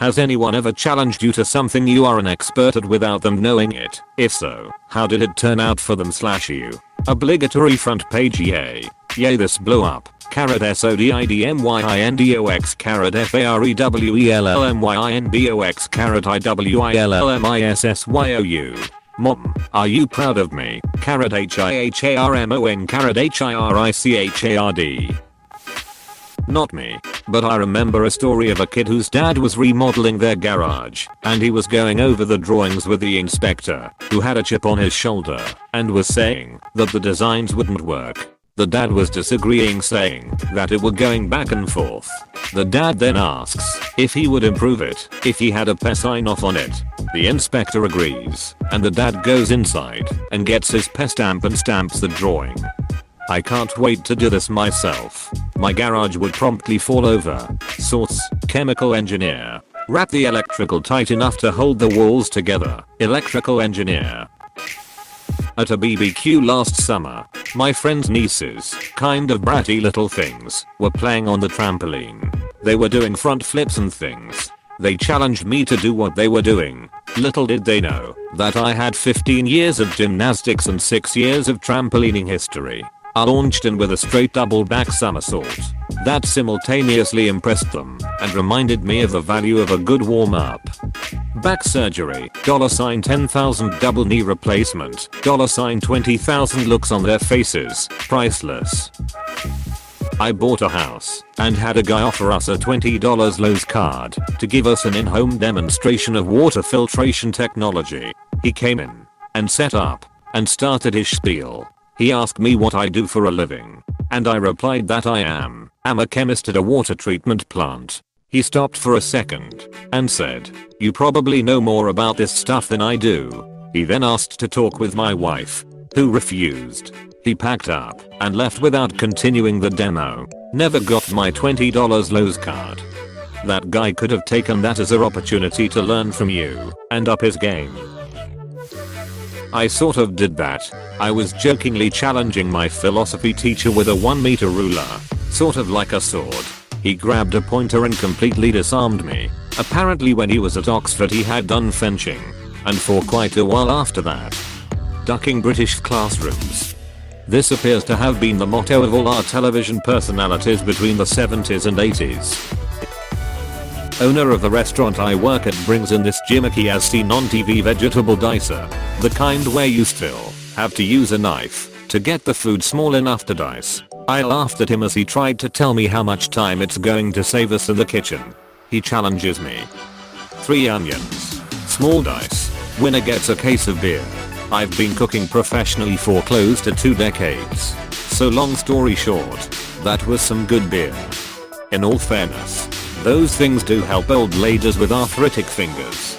Has anyone ever challenged you to something you are an expert at without them knowing it? If so, how did it turn out for them/you? Obligatory front page yay. Yay this blew up. *SODIDMYINDOX FAREWELLMYINBOX IWILLMISSYOU. Mom, are you proud of me? HIHARMON HIRICHARD. Not me, but I remember a story of a kid whose dad was remodeling their garage, and he was going over the drawings with the inspector, who had a chip on his shoulder, and was saying that the designs wouldn't work. The dad was disagreeing, saying that it were going back and forth. The dad then asks if he would improve it if he had a PE sign off on it. The inspector agrees, and the dad goes inside and gets his PE stamp and stamps the drawing. I can't wait to do this myself. My garage would promptly fall over. Source: chemical engineer. Wrap the electrical tight enough to hold the walls together. Electrical engineer. At a BBQ last summer, my friend's nieces, kind of bratty little things, were playing on the trampoline. They were doing front flips and things. They challenged me to do what they were doing. Little did they know that I had 15 years of gymnastics and 6 years of trampolining history. I launched in with a straight double back somersault. That simultaneously impressed them and reminded me of the value of a good warm up. Back surgery, $10,000 double knee replacement, $20,000 looks on their faces, priceless. I bought a house and had a guy offer us a $20 Lowe's card to give us an in-home demonstration of water filtration technology. He came in and set up and started his spiel. He asked me what I do for a living, and I replied that I am a chemist at a water treatment plant. He stopped for a second and said, "You probably know more about this stuff than I do." He then asked to talk with my wife, who refused. He packed up and left without continuing the demo. Never got my $20 Lowe's card. That guy could have taken that as an opportunity to learn from you and up his game. I sort of did that. I was jokingly challenging my philosophy teacher with a 1-meter ruler, sort of like a sword. He grabbed a pointer and completely disarmed me. Apparently when he was at Oxford he had done fenching, and for quite a while after that. Ducking British classrooms. This appears to have been the motto of all our television personalities between the 70s and 80s. Owner of the restaurant I work at brings in this gimmicky as seen on TV vegetable dicer, the kind where you still have to use a knife to get the food small enough to dice. I laughed at him as he tried to tell me how much time it's going to save us in the kitchen. He challenges me. 3 onions. Small dice. Winner gets a case of beer. I've been cooking professionally for close to 2 decades. So long story short, that was some good beer. In all fairness, those things do help old ladies with arthritic fingers.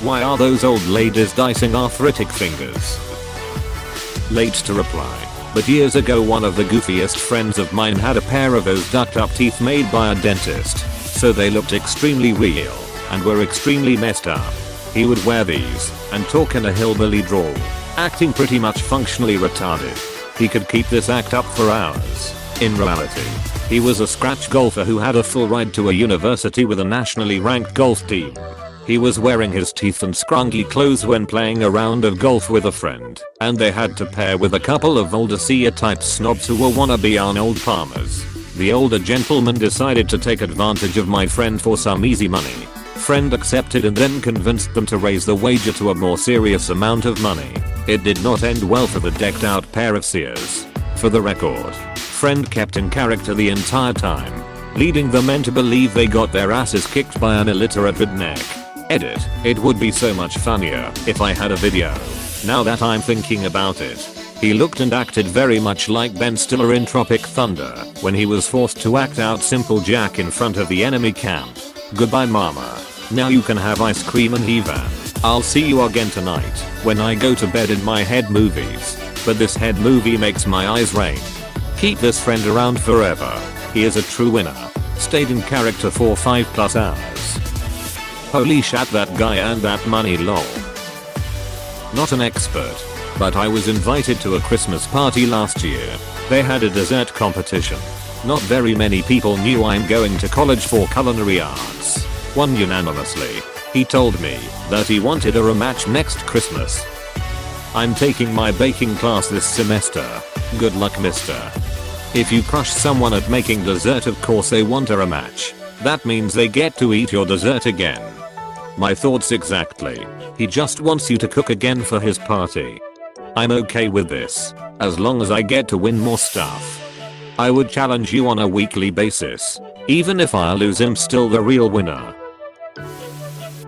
Why are those old ladies dicing arthritic fingers? Late to reply, but years ago one of the goofiest friends of mine had a pair of those ducked up teeth made by a dentist, so they looked extremely real and were extremely messed up. He would wear these and talk in a hillbilly drawl, acting pretty much functionally retarded. He could keep this act up for hours. In reality, he was a scratch golfer who had a full ride to a university with a nationally ranked golf team. He was wearing his teeth and scrunky clothes when playing a round of golf with a friend, and they had to pair with a couple of older seer type snobs who were wannabe Arnold Palmers. The older gentleman decided to take advantage of my friend for some easy money. Friend accepted and then convinced them to raise the wager to a more serious amount of money. It did not end well for the decked out pair of seers. For the record, friend kept in character the entire time, leading the men to believe they got their asses kicked by an illiterate redneck. Edit. It would be so much funnier if I had a video. Now that I'm thinking about it. He looked and acted very much like Ben Stiller in Tropic Thunder when he was forced to act out Simple Jack in front of the enemy camp. Goodbye mama. Now you can have ice cream and Eva. I'll see you again tonight when I go to bed in my head movies. But this head movie makes my eyes rain. Keep this friend around forever. He is a true winner. Stayed in character for 5+ hours. Holy shit, that guy and that money lol. Not an expert, but I was invited to a Christmas party last year. They had a dessert competition. Not very many people knew I'm going to college for culinary arts. won unanimously. He told me that he wanted a rematch next Christmas. I'm taking my baking class this semester. Good luck, mister. If you crush someone at making dessert, of course they want a rematch. That means they get to eat your dessert again. My thoughts exactly. He just wants you to cook again for his party. I'm okay with this, as long as I get to win more stuff. I would challenge you on a weekly basis. Even if I lose, I'm still the real winner.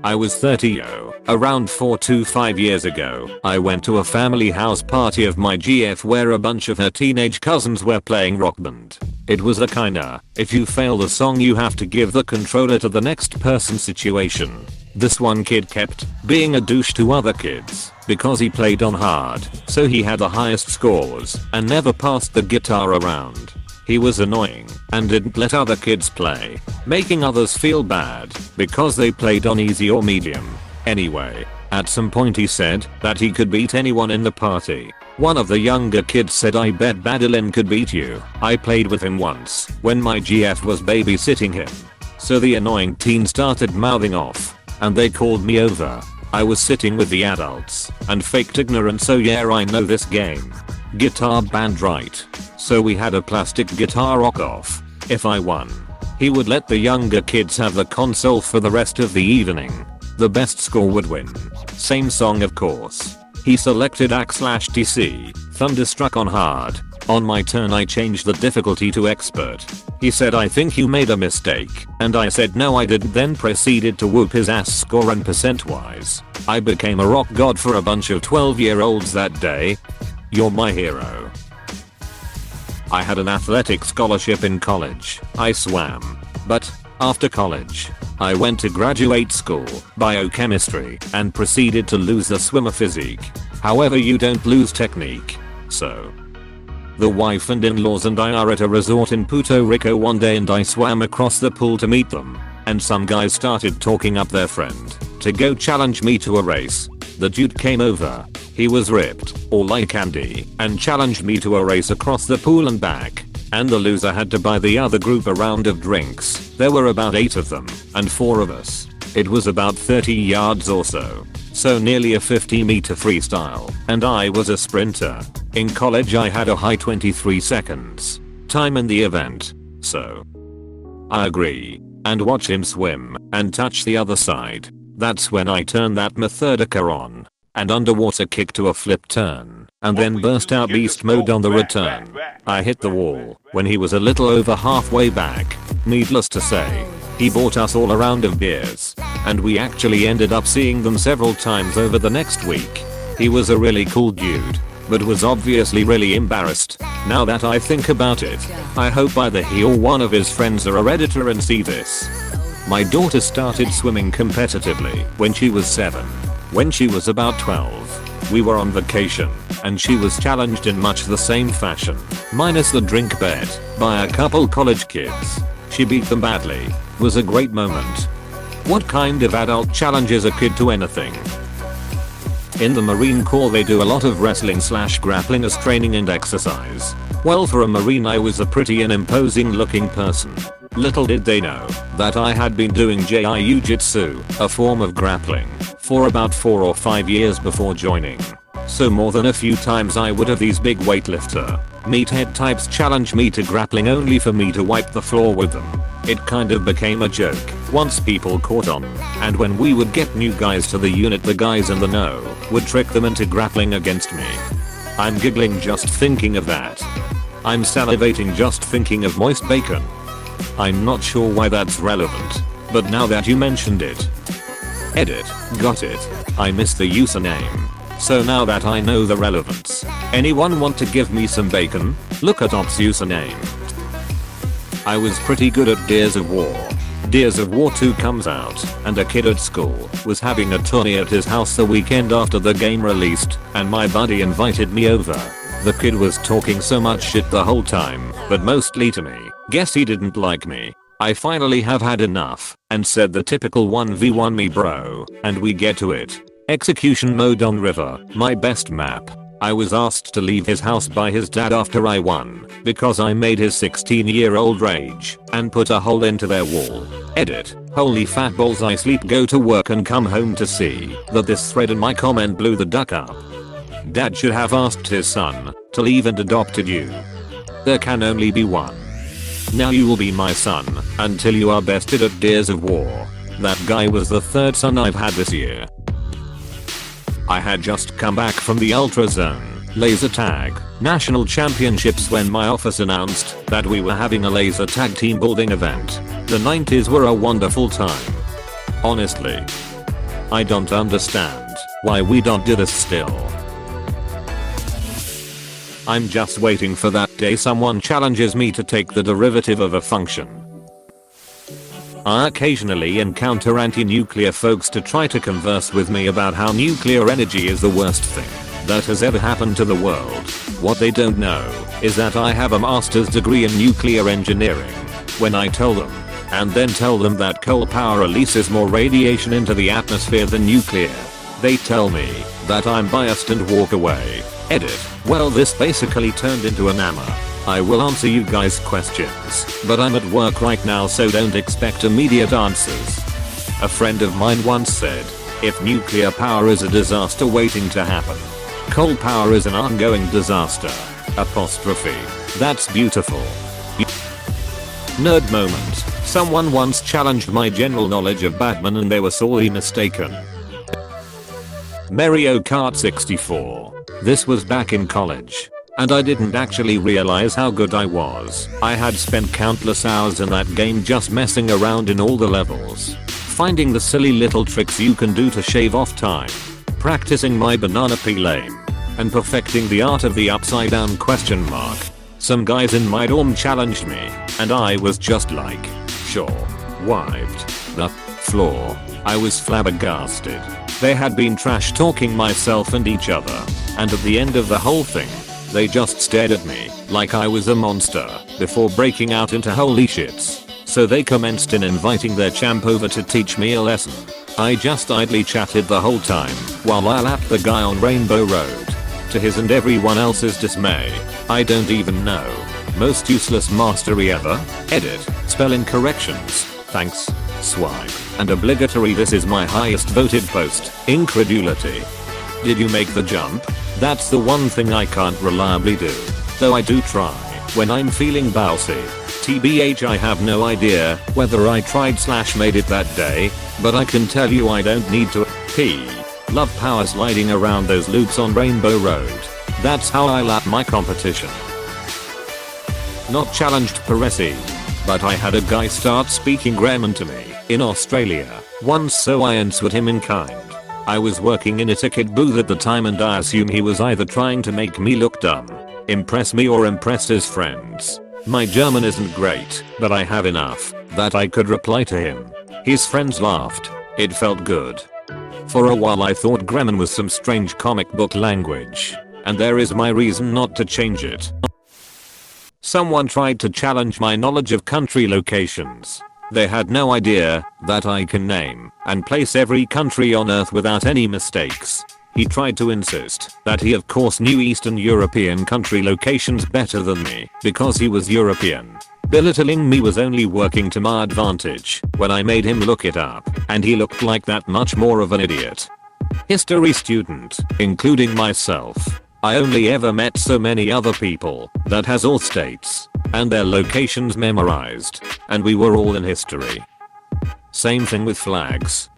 I was 30 around 4 to 5 years ago. I went to a family house party of my GF where a bunch of her teenage cousins were playing Rock Band. It was a kinda, if you fail the song you have to give the controller to the next person situation. This one kid kept being a douche to other kids because he played on hard, so he had the highest scores and never passed the guitar around. He was annoying and didn't let other kids play, making others feel bad because they played on easy or medium. Anyway, at some point he said that he could beat anyone in the party. One of the younger kids said, "I bet Badalin could beat you. I played with him once when my GF was babysitting him." So the annoying teen started mouthing off, and they called me over. I was sitting with the adults and faked ignorance, so yeah, I know this game. Guitar band, right? So we had a plastic guitar rock off. If I won, he would let the younger kids have the console for the rest of the evening. The best score would win. Same song, of course. He selected AskTC, Thunderstruck on hard. On my turn I changed the difficulty to expert. He said, "I think you made a mistake," and I said no I didn't, then proceeded to whoop his ass score and percent-wise. I became a rock god for a bunch of 12-year-olds that day. You're my hero. I had an athletic scholarship in college. I swam. But after college, I went to graduate school, biochemistry, and proceeded to lose the swimmer physique. However, you don't lose technique. So the wife and in-laws and I are at a resort in Puerto Rico one day, and I swam across the pool to meet them, and some guys started talking up their friend to go challenge me to a race. The dude came over. He was ripped, all like Andy, and challenged me to a race across the pool and back. And the loser had to buy the other group a round of drinks. There were about 8 of them, and 4 of us. It was about 30 yards or so. So nearly a 50-meter freestyle, and I was a sprinter. In college I had a high 23 seconds time in the event. So I agree and watch him swim and touch the other side. That's when I turned that Methodica on and underwater kick to a flip turn, and then burst out beast mode on the return. I hit the wall when he was a little over halfway back. Needless to say, he bought us all a round of beers, and we actually ended up seeing them several times over the next week. He was a really cool dude, but was obviously really embarrassed. Now that I think about it, I hope either he or one of his friends are a Redditor and see this. My daughter started swimming competitively when she was 7. When she was about 12, we were on vacation, and she was challenged in much the same fashion, minus the drink bet, by a couple college kids. She beat them badly. Was a great moment. What kind of adult challenges a kid to anything? In the Marine Corps they do a lot of wrestling / grappling as training and exercise. Well, for a Marine I was a pretty imposing looking person. Little did they know that I had been doing Jiu-Jitsu, a form of grappling, for about 4 or 5 years before joining. So more than a few times I would have these big weightlifter, meathead types challenge me to grappling only for me to wipe the floor with them. It kind of became a joke once people caught on, and when we would get new guys to the unit, the guys in the know would trick them into grappling against me. I'm giggling just thinking of that. I'm salivating just thinking of moist bacon. I'm not sure why that's relevant, but now that you mentioned it. Edit, got it. I missed the username. So now that I know the relevance, anyone want to give me some bacon? Look at Op's username. I was pretty good at Gears of War. Gears of War 2 comes out, and a kid at school was having a tourney at his house the weekend after the game released, and my buddy invited me over. The kid was talking so much shit the whole time, but mostly to me. Guess he didn't like me. I finally have had enough, and said the typical 1v1 me bro, and we get to it. Execution mode on river, my best map. I was asked to leave his house by his dad after I won, because I made his 16-year-old rage, and put a hole into their wall. Edit, Holy fat balls, I sleep, go to work and come home to see that this thread in my comment blew the duck up. Dad should have asked his son to leave and adopted you. There can only be one. Now you will be my son until you are bested at Gears of War. That guy was the third son I've had this year. I had just come back from the Ultra Zone laser tag national championships when my office announced that we were having a laser tag team building event. The 90s were a wonderful time. Honestly, I don't understand why we don't do this still. I'm just waiting for that day someone challenges me to take the derivative of a function. I occasionally encounter anti-nuclear folks to try to converse with me about how nuclear energy is the worst thing that has ever happened to the world. What they don't know is that I have a master's degree in nuclear engineering. When I tell them, and then tell them that coal power releases more radiation into the atmosphere than nuclear, they tell me that I'm biased and walk away. Edit. Well, this basically turned into an AMA. I will answer you guys' questions, but I'm at work right now, so don't expect immediate answers. A friend of mine once said, if nuclear power is a disaster waiting to happen, coal power is an ongoing disaster. Apostrophe. That's beautiful. Nerd moment. Someone once challenged my general knowledge of Batman and they were sorely mistaken. Mario Kart 64. This was back in college, and I didn't actually realize how good I was. I had spent countless hours in that game just messing around in all the levels, finding the silly little tricks you can do to shave off time, practicing my banana peel aim, and perfecting the art of the upside down question mark. Some guys in my dorm challenged me, and I was just like, sure. Wiped the floor. I was flabbergasted. They had been trash talking myself and each other, and at the end of the whole thing, they just stared at me like I was a monster before breaking out into holy shits. So they commenced in inviting their champ over to teach me a lesson. I just idly chatted the whole time while I lapped the guy on Rainbow Road. To his and everyone else's dismay, I don't even know. Most useless mastery ever. Edit. Spelling corrections. Thanks. Swipe. And obligatory. This is my highest voted post. Incredulity. Did you make the jump? That's the one thing I can't reliably do. Though I do try when I'm feeling bousy. TBH, I have no idea whether I tried/made it that day, but I can tell you I don't need to pee. Love power sliding around those loops on Rainbow Road. That's how I lap my competition. Not challenged Paresi, but I had a guy start speaking Gremlin to me in Australia once, so I answered him in kind. I was working in a ticket booth at the time and I assume he was either trying to make me look dumb, impress me, or impress his friends. My German isn't great, but I have enough that I could reply to him. His friends laughed. It felt good. For a while I thought Gremlin was some strange comic book language, and there is my reason not to change it. Someone tried to challenge my knowledge of country locations. They had no idea that I can name and place every country on earth without any mistakes. He tried to insist that he of course knew Eastern European country locations better than me because he was European. Belittling me was only working to my advantage when I made him look it up, and he looked like that much more of an idiot. History student, including myself. I only ever met so many other people that has all states and their locations memorized, and we were all in history. Same thing with flags.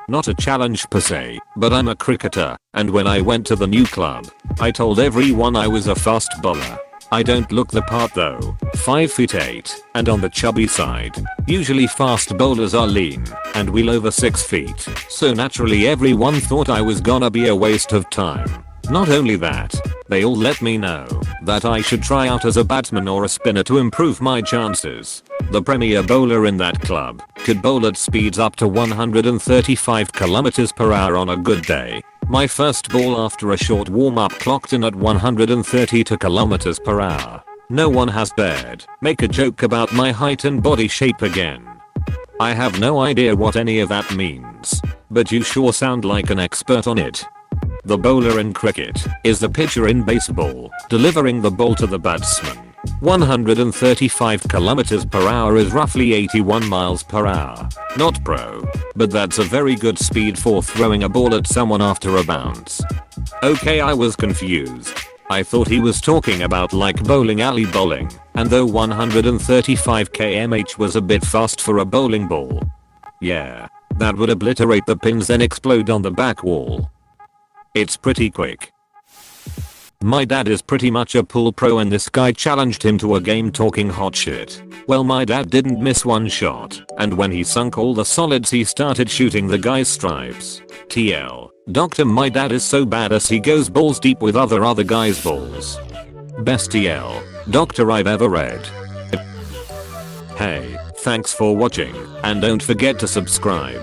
Not a challenge per se, but I'm a cricketer, and when I went to the new club, I told everyone I was a fast bowler. I don't look the part though, 5'8", and on the chubby side. Usually fast bowlers are lean and well over 6 feet, so naturally everyone thought I was gonna be a waste of time. Not only that, they all let me know that I should try out as a batsman or a spinner to improve my chances. The premier bowler in that club could bowl at speeds up to 135 km/h on a good day. My first ball after a short warm-up clocked in at 130 km/h. No one has dared make a joke about my height and body shape again. I have no idea what any of that means, but you sure sound like an expert on it. The bowler in cricket is the pitcher in baseball, delivering the ball to the batsman. 135 kilometers per hour is roughly 81 miles per hour. Not pro, but that's a very good speed for throwing a ball at someone after a bounce. Okay, I was confused. I thought he was talking about like bowling alley bowling, and though 135 km/h was a bit fast for a bowling ball. Yeah, that would obliterate the pins then explode on the back wall. It's pretty quick. My dad is pretty much a pool pro and this guy challenged him to a game talking hot shit. Well, my dad didn't miss one shot, and when he sunk all the solids he started shooting the guy's stripes. TL. Doctor, my dad is so badass he goes balls deep with other guys' balls. Best TL doctor I've ever read. Hey, thanks for watching, and don't forget to subscribe.